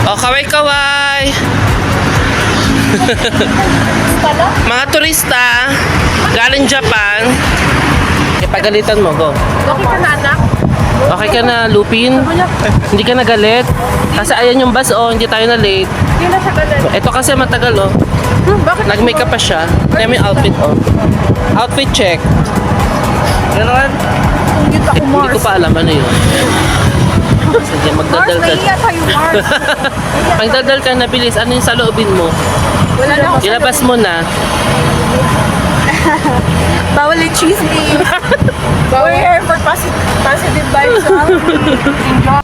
Oh, kaway-kaway. Mga turista galing Japan. Ipagalitan mo, go. Okay ka na, anak? Okay ka na, Lupin? Hindi ka na galit? Kasi ayan yung bus, oh, hindi tayo na late. Hindi na siya galit. Ito kasi matagal, oh. Bakit? Nag-makeup pa siya. Kaya may outfit, oh. Outfit check. Meron? Hindi ko pa alam ano yun. Sige, magdadal ka. Mars, tayo, Mars. Magdadal ka na, bilis. Ano yung sa loobin mo? Wala na ako. Ilabas mo na. Bawal yung chismis. We're here for positive vibes, ha? Enjoy.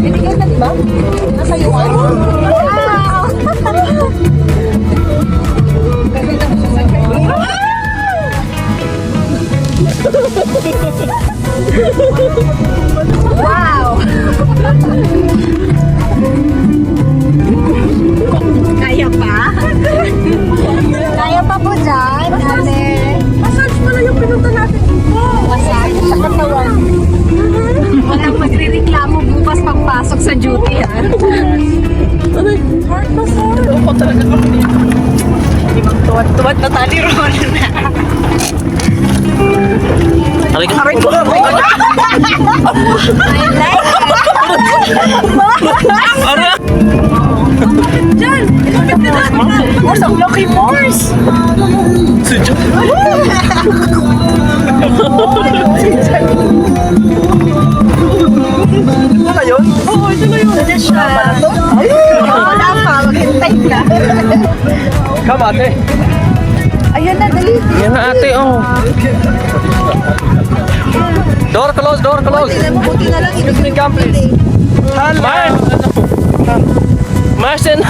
Binigyan na, diba? Nasa yuan? Wow! Kaya pa? Kaya pa po dyan, ate. Massage pala yung pinunta natin dito. Massage sa katawan. Walang magre-reklamo bukas pagpasok sa duty, ha? Heart massage. Loko talaga kami dito. Hindi magtuwad-tuwad na tali roll na. Aray ko. Aray ko. I like it. Diyan! Ilapit na natin! Morse, ang lucky Morse! Ito na yun? Oo, ito na yun! Ito na siya! Wala pa, maghintay ka! Come ate. Ayan na, dali! Yan na ate, oh. Door close, door close. Buti na lang, Excuse me, come please. Mars! Mars and...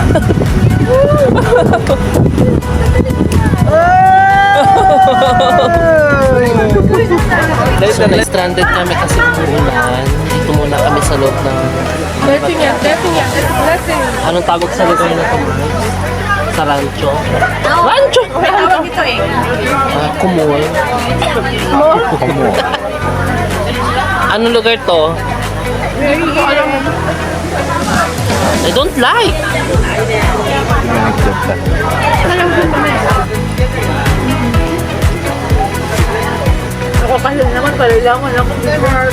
Stranded kami kasi umuulan. Dito muna kami sa loob ng... Blessing yan, blessing! Anong tawag sa lugar na ito? Sa rancho? Rancho! May tawag ito eh. Kumoy. Anong lugar to? I don't like. Ako kasi naman, palilangan ako before.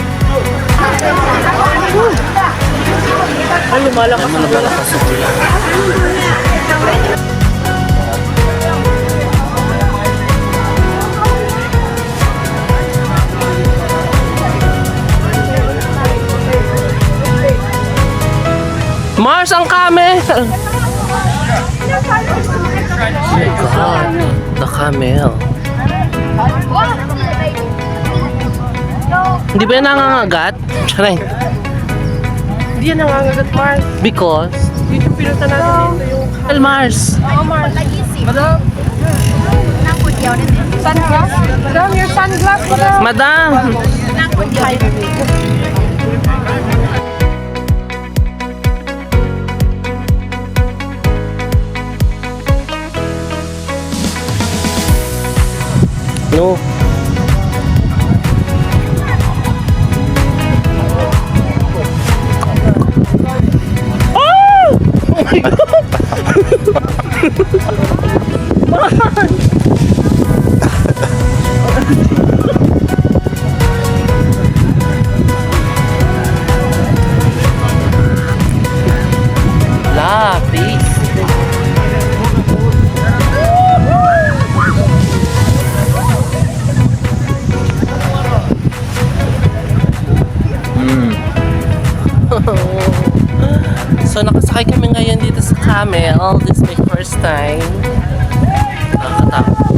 Ay, lumalakas na wala. Mars ang camel! Oh my God, the camel. Hindi ba yan nangangagat? Charay. Hindi yan nangangagat, Mars. Because? Dito pinunta natin dito yung... Well, Mars. Oo, Mars. Madam? Sunglass? Madam, your sunglass, madam. Madam! No. Oh! Oh my God! Lapis. So nakasakay kami ngayon dito sa camel. This is my first time. Nakakatakot.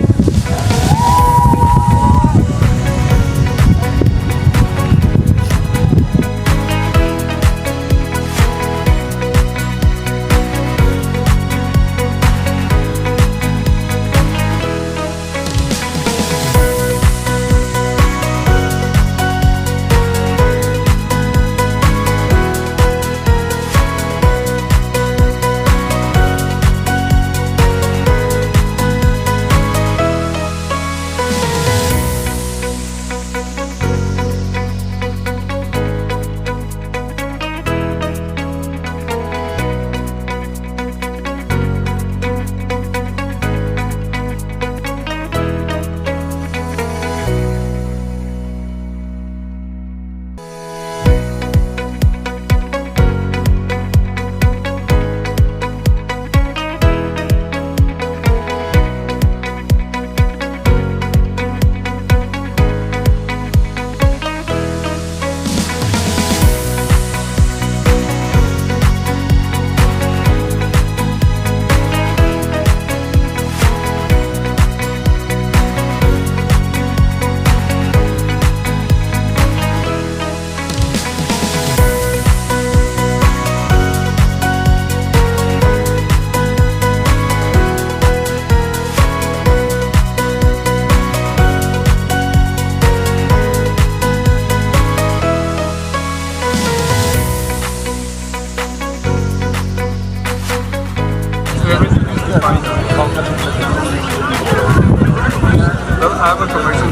have a commercial.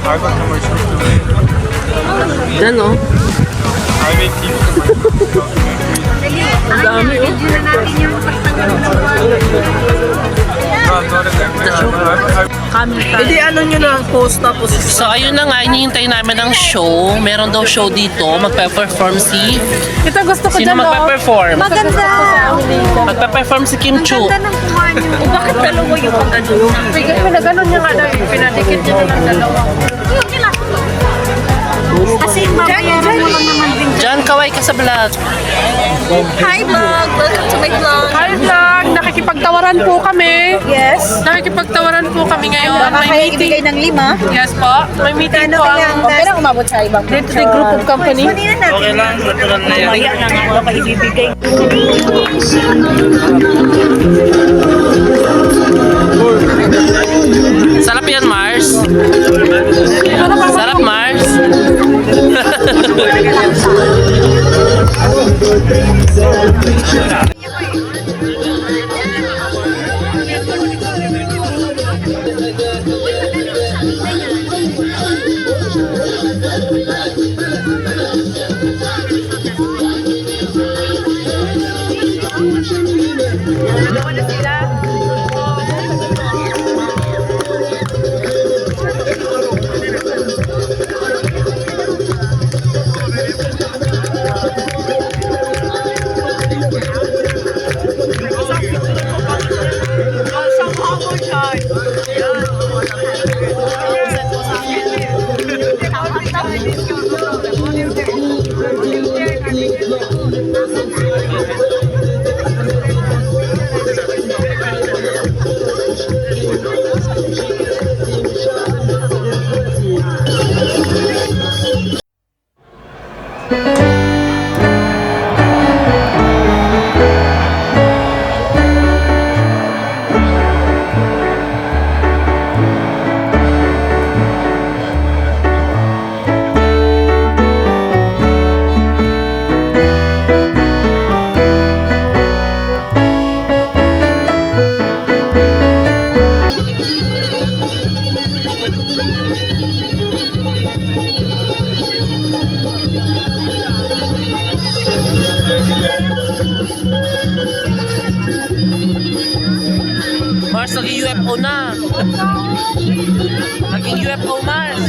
I have a commercial too. Yan o. I make TV commercials. Ang dami o. Video na natin yung pagtanggap ng Hindi ano nyo na ang post tapos So ayun na nga, hinihintay namin ng show. Meron daw show dito. Magpe-perform si... ito gusto ko Sino dyan, no? magpe-perform? Maganda! Magpe-perform si Kim Chu. Ganda ng kuha niyo. Bakit dalawa yung pag-ano? Pinaganon niya nga daw, pinadikit niya na lang dalawa. Kasi mabayaran mo lang naman din. Diyan, kaway ka sa vlog. Hi vlog! Welcome to my vlog! Hi vlog! Nakikipagtawaran po kami. Yes. Nakikipagtawaran po kami ngayon. May meeting. ng 5. Yes po. May meeting po ang Okay lang umabot sa ibang day-to-day group of company. Kanina natin. Okay lang, natural na yan. Mamaya na nga ako ibibigay. Sarap yan, Mars. Sarap, Mars. Mars, naging UFO na. Naging UFO, Mars.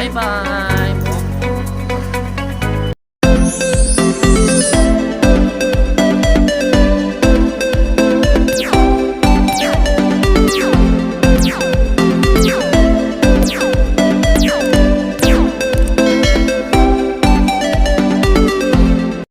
Bye-bye.